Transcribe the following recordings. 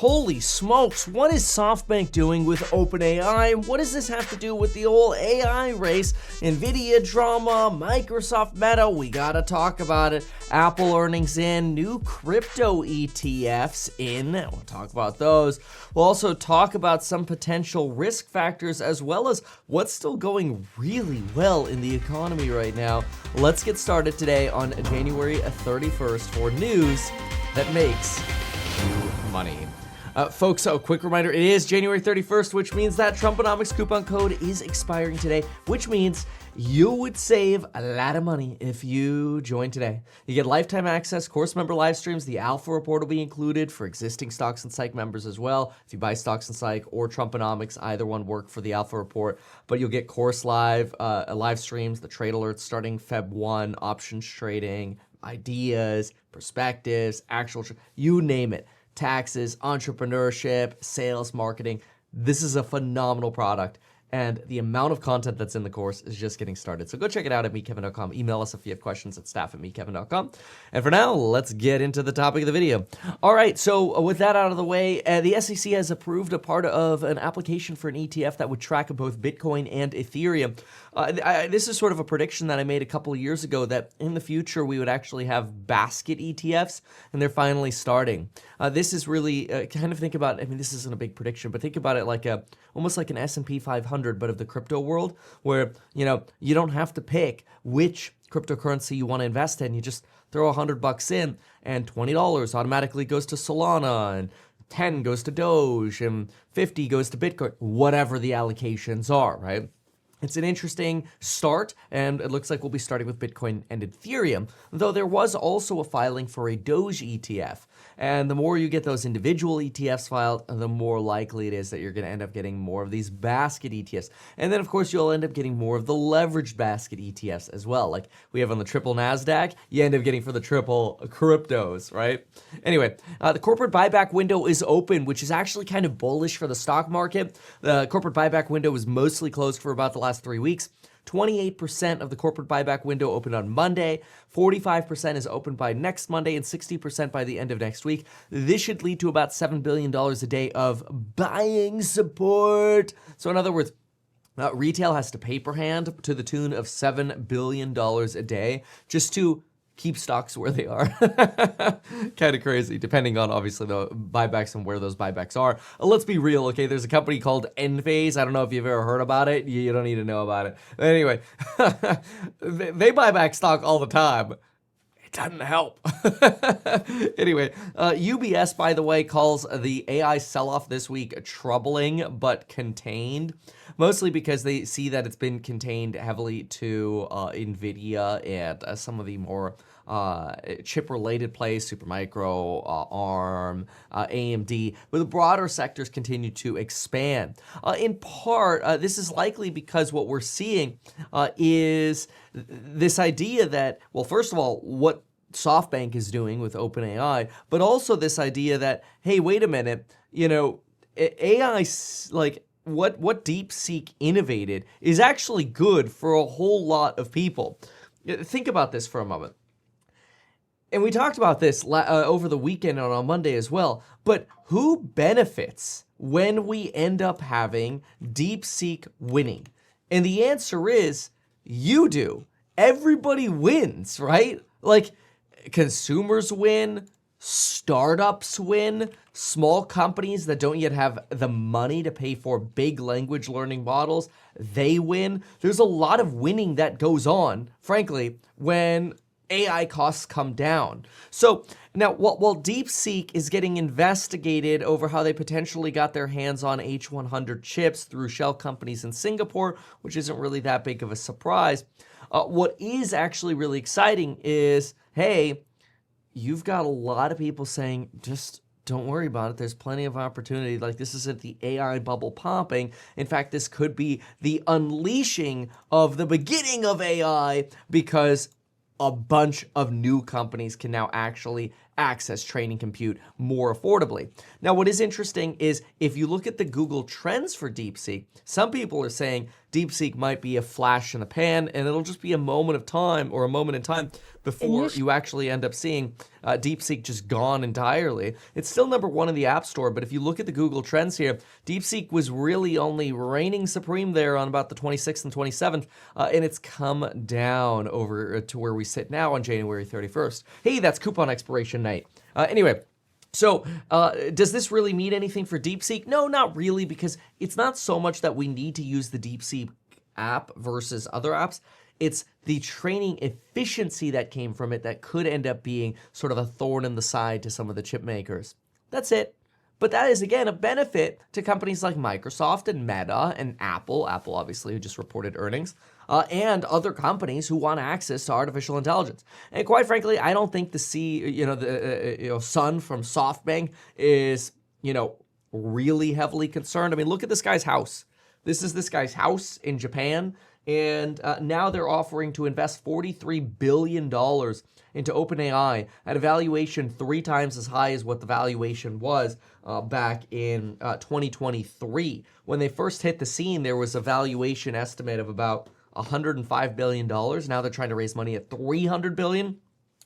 Holy smokes, what is SoftBank doing with OpenAI? What does this have to do with the whole AI race? Nvidia drama, Microsoft Meta, we gotta talk about it. Apple earnings in, new crypto ETFs in, we'll talk about those. We'll also talk about some potential risk factors as well as what's still going really well in the economy right now. Let's get started today on January 31st for news that makes you money. Folks, a quick reminder, it is January 31st, which means that Trumponomics coupon code is expiring today, which means you would save a lot of money if you join today. You get lifetime access, course member live streams, the alpha report will be included for existing Stocks and Psych members as well. If you buy Stocks and Psych or Trumponomics, either one work for the alpha report, but you'll get course live streams, the trade alerts starting Feb 1, options trading, ideas, perspectives, you name it. Taxes, entrepreneurship, sales, marketing. This is a phenomenal product, and the amount of content that's in the course is just getting started. So go check it out at meetkevin.com. Email us if you have questions at staff@meetkevin.com. And for now, let's get into the topic of the video. All right, so with that out of the way, the SEC has approved a part of an application for an ETF that would track both Bitcoin and Ethereum. This is sort of a prediction that I made a couple of years ago that in the future we would actually have basket ETFs, and they're finally starting. This is really kind of think about, I mean, this isn't a big prediction, but think about it like almost like an S&P 500, but of the crypto world, where, you know, you don't have to pick which cryptocurrency you want to invest in. You just throw $100 in, and $20 automatically goes to Solana, and 10 goes to Doge, and 50 goes to Bitcoin, whatever the allocations are, right? It's an interesting start, and it looks like we'll be starting with Bitcoin and Ethereum, though there was also a filing for a Doge ETF. And the more you get those individual ETFs filed, the more likely it is that you're going to end up getting more of these basket ETFs. And then, of course, you'll end up getting more of the leveraged basket ETFs as well. Like we have on the triple NASDAQ, you end up getting for the triple cryptos, right? Anyway, the corporate buyback window is open, which is actually kind of bullish for the stock market. The corporate buyback window was mostly closed for about the last 3 weeks. 28% of the corporate buyback window opened on Monday, 45% is open by next Monday, and 60% by the end of next week. This should lead to about $7 billion a day of buying support. So in other words, retail has to paper hand to the tune of $7 billion a day just to keep stocks where they are. Kind of crazy, depending on obviously the buybacks and where those buybacks are. Let's be real, okay? There's a company called Enphase. I don't know if you've ever heard about it. You don't need to know about it. But anyway, they buy back stock all the time. It doesn't help. Anyway, UBS, by the way, calls the AI sell-off this week troubling but contained, mostly because they see that it's been contained heavily to NVIDIA and some of the more chip-related plays, Supermicro, ARM, AMD, but the broader sectors continue to expand. In part, this is likely because what we're seeing is this idea that, well, first of all, what SoftBank is doing with OpenAI, but also this idea that, hey, wait a minute, you know, AI, like, what DeepSeek innovated is actually good for a whole lot of people. Think about this for a moment. And we talked about this over the weekend and on Monday as well, but who benefits when we end up having DeepSeek winning? And the answer is, you do. Everybody wins, right? Like, consumers win, startups win, small companies that don't yet have the money to pay for big language learning models, they win. There's a lot of winning that goes on, frankly, when AI costs come down. So now, while DeepSeek is getting investigated over how they potentially got their hands on H100 chips through shell companies in Singapore, which isn't really that big of a surprise, what is actually really exciting is, hey, you've got a lot of people saying, just don't worry about it. There's plenty of opportunity. Like, this isn't the AI bubble popping. In fact, this could be the unleashing of the beginning of AI, because a bunch of new companies can now actually access training compute more affordably. Now, what is interesting is if you look at the Google trends for DeepSeek, some people are saying DeepSeek might be a flash in the pan, and it'll just be a moment of time or a moment in time before you actually end up seeing DeepSeek just gone entirely. It's still number 1 in the App Store, but if you look at the Google Trends here, DeepSeek was really only reigning supreme there on about the 26th and 27th, and it's come down over to where we sit now on January 31st. Hey, that's coupon expiration night. Anyway, so does this really mean anything for DeepSeek? No, not really, because it's not so much that we need to use the DeepSeek app versus other apps. It's the training efficiency that came from it that could end up being sort of a thorn in the side to some of the chip makers. That's it. But that is, again, a benefit to companies like Microsoft and Meta and Apple obviously, who just reported earnings, and other companies who want access to artificial intelligence. And quite frankly, I don't think the son from SoftBank is, really heavily concerned. I mean, look at this guy's house. This is this guy's house in Japan. And now they're offering to invest $43 billion into OpenAI at a valuation 3 times as high as what the valuation was back in 2023. When they first hit the scene, there was a valuation estimate of about $105 billion. Now they're trying to raise money at $300 billion.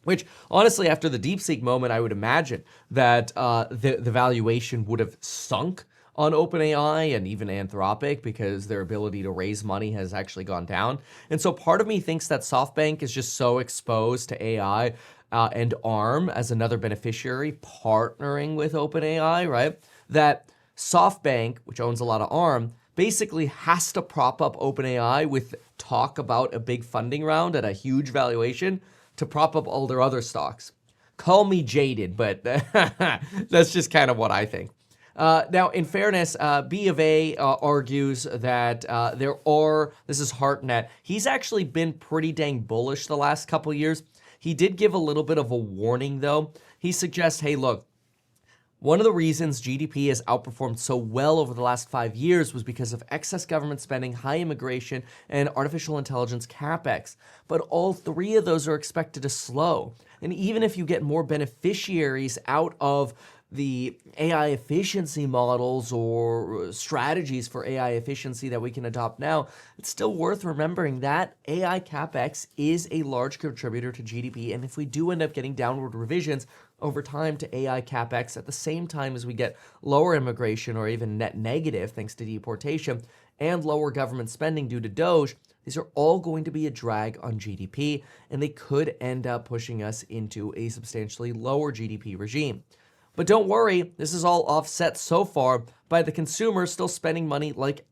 Which, honestly, after the DeepSeek moment, I would imagine that the valuation would have sunk on OpenAI and even Anthropic, because their ability to raise money has actually gone down. And so part of me thinks that SoftBank is just so exposed to AI and ARM as another beneficiary partnering with OpenAI, right? That SoftBank, which owns a lot of ARM, basically has to prop up OpenAI with talk about a big funding round at a huge valuation to prop up all their other stocks. Call me jaded, but that's just kind of what I think. Now, in fairness, B of A argues that this is HeartNet. He's actually been pretty dang bullish the last couple years. He did give a little bit of a warning, though. He suggests, hey, look, one of the reasons GDP has outperformed so well over the last 5 years was because of excess government spending, high immigration, and artificial intelligence capex. But all 3 of those are expected to slow. And even if you get more beneficiaries out of the AI efficiency models or strategies for AI efficiency that we can adopt now, it's still worth remembering that AI capex is a large contributor to GDP. And if we do end up getting downward revisions over time to AI capex at the same time as we get lower immigration or even net negative thanks to deportation and lower government spending due to DOGE, these are all going to be a drag on GDP, and they could end up pushing us into a substantially lower GDP regime. But don't worry, this is all offset so far by the consumer still spending money like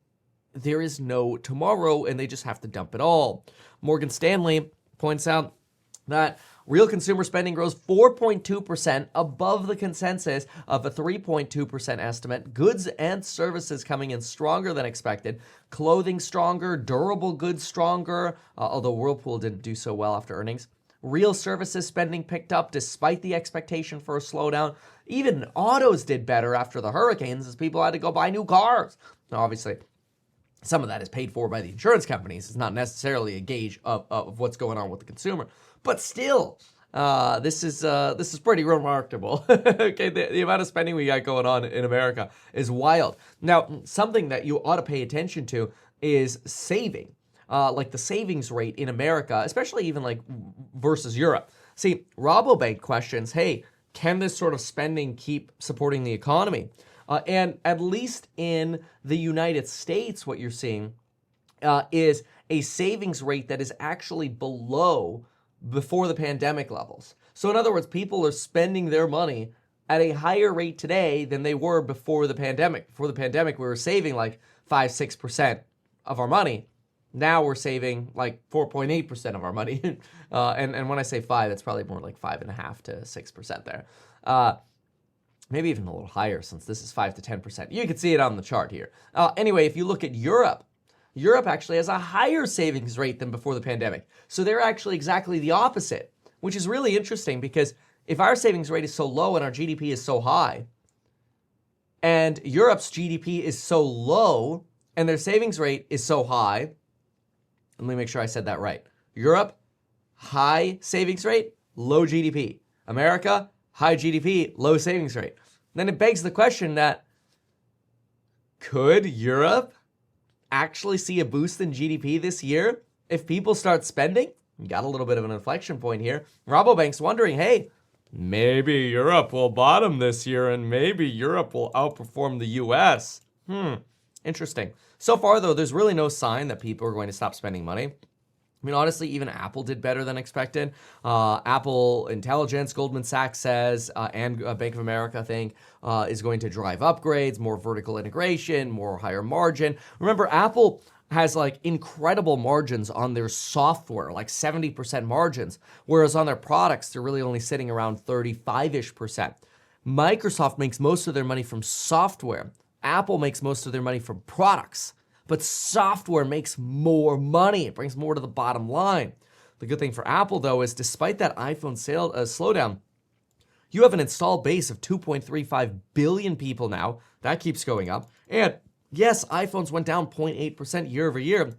there is no tomorrow, and they just have to dump it all. Morgan Stanley points out that real consumer spending grows 4.2% above the consensus of a 3.2% estimate. Goods and services coming in stronger than expected. Clothing stronger, durable goods stronger, although Whirlpool didn't do so well after earnings. Real services spending picked up despite the expectation for a slowdown. Even autos did better after the hurricanes as people had to go buy new cars. Now, obviously, some of that is paid for by the insurance companies. It's not necessarily a gauge of what's going on with the consumer. But still, this is pretty remarkable. Okay, the amount of spending we got going on in America is wild. Now, something that you ought to pay attention to is saving. Like the savings rate in America, especially even like versus Europe. See, Rabobank questions, hey, can this sort of spending keep supporting the economy? And at least in the United States, what you're seeing is a savings rate that is actually below before the pandemic levels. So in other words, people are spending their money at a higher rate today than they were before the pandemic. Before the pandemic, we were saving like 5-6% of our money. Now we're saving like 4.8% of our money. And when I say 5, that's probably more like 5.5 to 6% there. Maybe even a little higher since this is 5 to 10%. You can see it on the chart here. Anyway, if you look at Europe, Europe actually has a higher savings rate than before the pandemic. So they're actually exactly the opposite, which is really interesting because if our savings rate is so low and our GDP is so high, and Europe's GDP is so low and their savings rate is so high, let me make sure I said that right. Europe, high savings rate, low GDP. America, high GDP, low savings rate. Then it begs the question that could Europe actually see a boost in GDP this year if people start spending. We got a little bit of an inflection point here. Rabobank's wondering, hey, maybe Europe will bottom this year and maybe Europe will outperform the US. Interesting. So far, though, there's really no sign that people are going to stop spending money. I mean, honestly, even Apple did better than expected. Apple Intelligence, Goldman Sachs says, and Bank of America, I think, is going to drive upgrades, more vertical integration, more higher margin. Remember, Apple has like incredible margins on their software, like 70% margins, whereas on their products, they're really only sitting around 35-ish%. Microsoft makes most of their money from software. Apple makes most of their money from products. But software makes more money. It brings more to the bottom line. The good thing for Apple, though, is despite that iPhone sale slowdown, you have an installed base of 2.35 billion people now. That keeps going up. And yes, iPhones went down 0.8% year over year.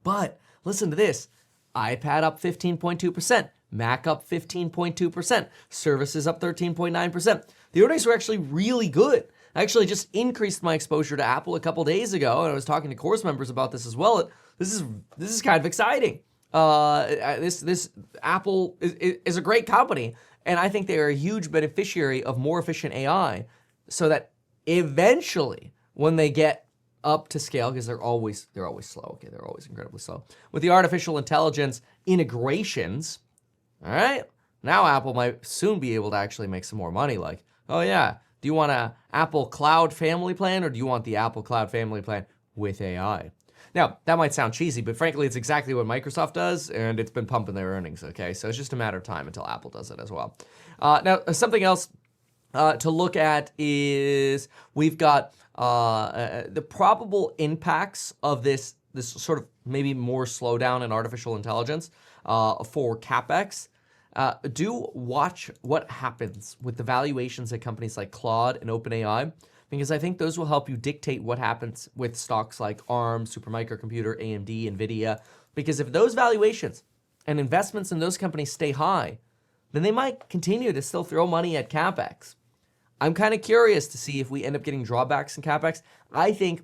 But listen to this. iPad up 15.2%. Mac up 15.2%. Services up 13.9%. The earnings were actually really good. I actually just increased my exposure to Apple a couple days ago, and I was talking to course members about this as well. This is kind of exciting. This Apple is a great company, and I think they are a huge beneficiary of more efficient AI, so that eventually, when they get up to scale, because they're always slow. Okay, they're always incredibly slow with the artificial intelligence integrations. All right, now Apple might soon be able to actually make some more money. Like, oh yeah. Do you want an Apple Cloud Family Plan, or do you want the Apple Cloud Family Plan with AI? Now, that might sound cheesy, but frankly, it's exactly what Microsoft does, and it's been pumping their earnings, okay? So it's just a matter of time until Apple does it as well. Now, something else to look at is we've got the probable impacts of this sort of maybe more slowdown in artificial intelligence for capex. Do watch what happens with the valuations at companies like Claude and OpenAI, because I think those will help you dictate what happens with stocks like ARM, Supermicrocomputer, AMD, NVIDIA. Because if those valuations and investments in those companies stay high, then they might continue to still throw money at capex. I'm kind of curious to see if we end up getting drawbacks in capex. I think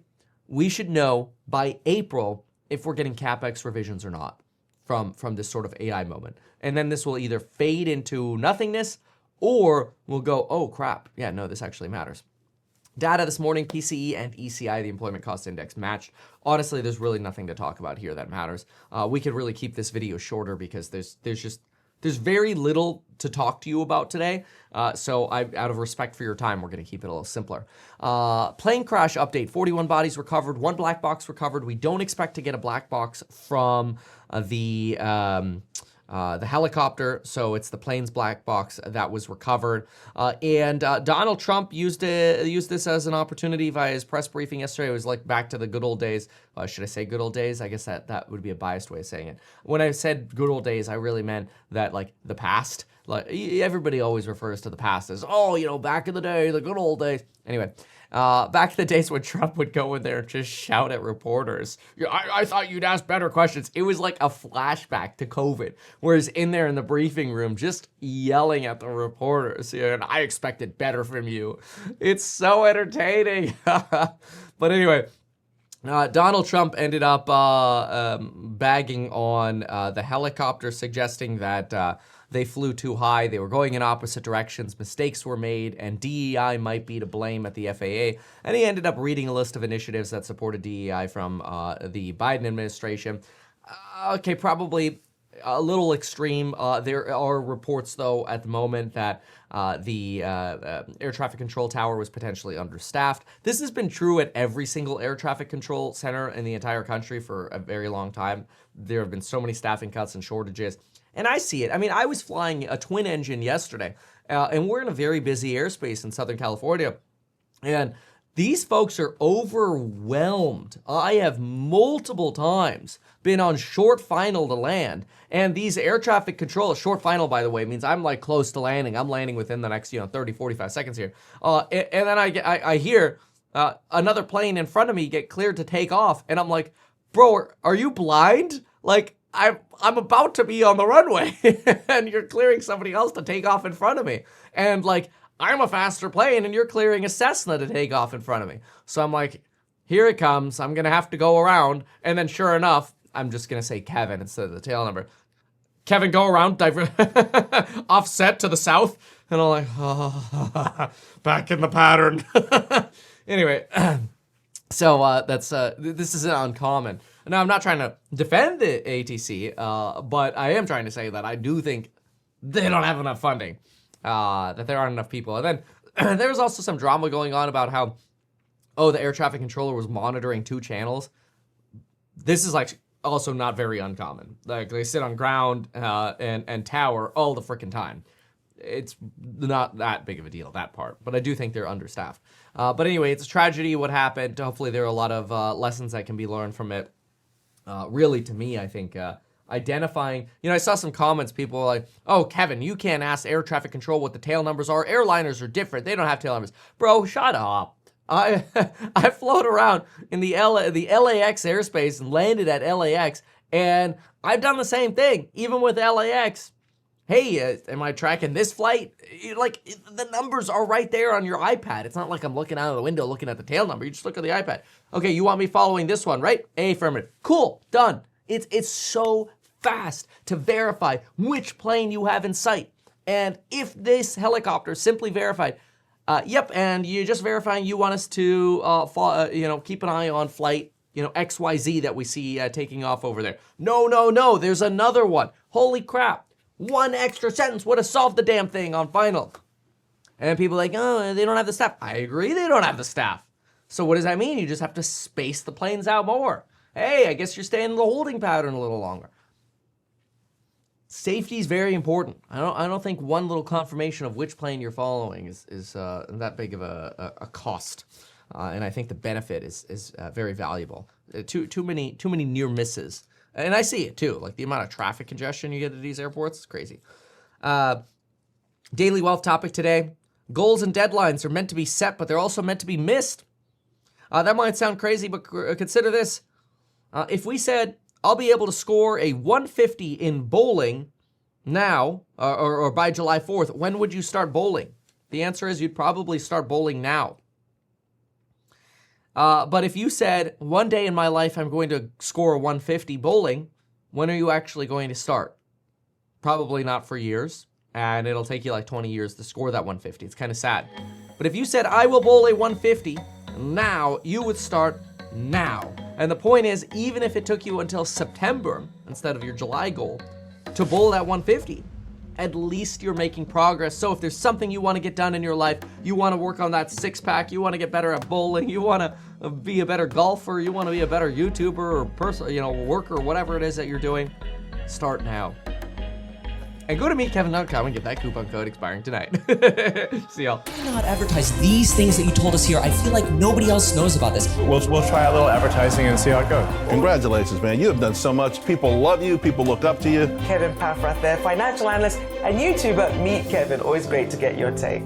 we should know by April if we're getting capex revisions or not from this sort of AI moment. And then this will either fade into nothingness or we'll go, oh crap, yeah, no, this actually matters. Data this morning, PCE and ECI, the Employment Cost Index, matched. Honestly, there's really nothing to talk about here that matters. We could really keep this video shorter because there's very little to talk to you about today. So out of respect for your time, we're going to keep it a little simpler. Plane crash update, 41 bodies recovered, 1 black box recovered. We don't expect to get a black box from the helicopter, so it's the plane's black box that was recovered. And Donald Trump used this as an opportunity via his press briefing yesterday. It was like back to the good old days. Should I say good old days? I guess that would be a biased way of saying it. When I said good old days, I really meant that like the past. Like everybody always refers to the past as, oh, back in the day, the good old days. Anyway. Back in the days when Trump would go in there and just shout at reporters. I thought you'd ask better questions. It was like a flashback to COVID, whereas in there in the briefing room, just yelling at the reporters. And I expected better from you. It's so entertaining. But anyway, Donald Trump ended up bagging on the helicopter, suggesting that they flew too high, they were going in opposite directions, mistakes were made, and DEI might be to blame at the FAA. And he ended up reading a list of initiatives that supported DEI from the Biden administration. Okay, probably a little extreme. There are reports, though, at the moment that the air traffic control tower was potentially understaffed. This has been true at every single air traffic control center in the entire country for a very long time. There have been so many staffing cuts and shortages. And I see it. I mean, I was flying a twin engine yesterday, and we're in a very busy airspace in Southern California. And these folks are overwhelmed. I have multiple times been on short final to land. And these air traffic control, short final, by the way, means I'm like close to landing. I'm landing within the next, 30, 45 seconds here. And then I hear another plane in front of me get cleared to take off. And I'm like, bro, are you blind? Like, I'm about to be on the runway and you're clearing somebody else to take off in front of me. And like, I'm a faster plane and you're clearing a Cessna to take off in front of me. So I'm like, here it comes. I'm going to have to go around. And then sure enough, I'm just going to say Kevin instead of the tail number. Kevin, go around, offset to the south. And I'm like, oh, back in the pattern. Anyway, so this isn't uncommon. Now, I'm not trying to defend the ATC, but I am trying to say that I do think they don't have enough funding, that there aren't enough people. And then there was also some drama going on about how, the air traffic controller was monitoring 2 channels. This is like also not very uncommon. Like they sit on ground and tower all the freaking time. It's not that big of a deal, that part, but I do think they're understaffed. But anyway, it's a tragedy what happened. Hopefully there are a lot of lessons that can be learned from it. Really, to me, I think identifying, I saw some comments, people were like, oh, Kevin, you can't ask air traffic control what the tail numbers are. Airliners are different. They don't have tail numbers. Bro, shut up. I float around in the LAX airspace and landed at LAX, and I've done the same thing, even with LAX. Hey, am I tracking this flight? Like, the numbers are right there on your iPad. It's not like I'm looking out of the window looking at the tail number. You just look at the iPad. Okay, you want me following this one, right? Affirmative. Cool, done. It's so fast to verify which plane you have in sight. And if this helicopter simply verified, yep, and you're just verifying you want us to, keep an eye on flight, XYZ that we see taking off over there. No, there's another one. Holy crap. One extra sentence would have solved the damn thing on final. And people are like, oh, they don't have the staff. I agree they don't have the staff. So what does that mean? You just have to space the planes out more. Hey, I guess you're staying in the holding pattern a little longer. Safety is very important. I don't think one little confirmation of which plane you're following is that big of a cost. And I think the benefit is very valuable. Too many near misses. And I see it too, like the amount of traffic congestion you get at these airports, it's crazy. Daily wealth topic today. Goals and deadlines are meant to be set, but they're also meant to be missed. That might sound crazy, but consider this. If we said, I'll be able to score a 150 in bowling now, or by July 4th, when would you start bowling? The answer is you'd probably start bowling now. But if you said, one day in my life I'm going to score a 150 bowling, when are you actually going to start? Probably not for years, and it'll take you like 20 years to score that 150. It's kind of sad. But if you said, I will bowl a 150 now, you would start now. And the point is, even if it took you until September, instead of your July goal, to bowl that 150, at least you're making progress. So if there's something you want to get done in your life, you want to work on that 6-pack, you want to get better at bowling, you want to be a better golfer, you want to be a better YouTuber or person, worker, whatever it is that you're doing, start now. And go to meetkevin.com and get that coupon code expiring tonight. See y'all. Why not advertise these things that you told us here? I feel like nobody else knows about this. We'll try a little advertising and see how it goes. Congratulations, man. You have done so much. People love you. People look up to you. Kevin Paffrath there, financial analyst and YouTuber. Meet Kevin. Always great to get your take.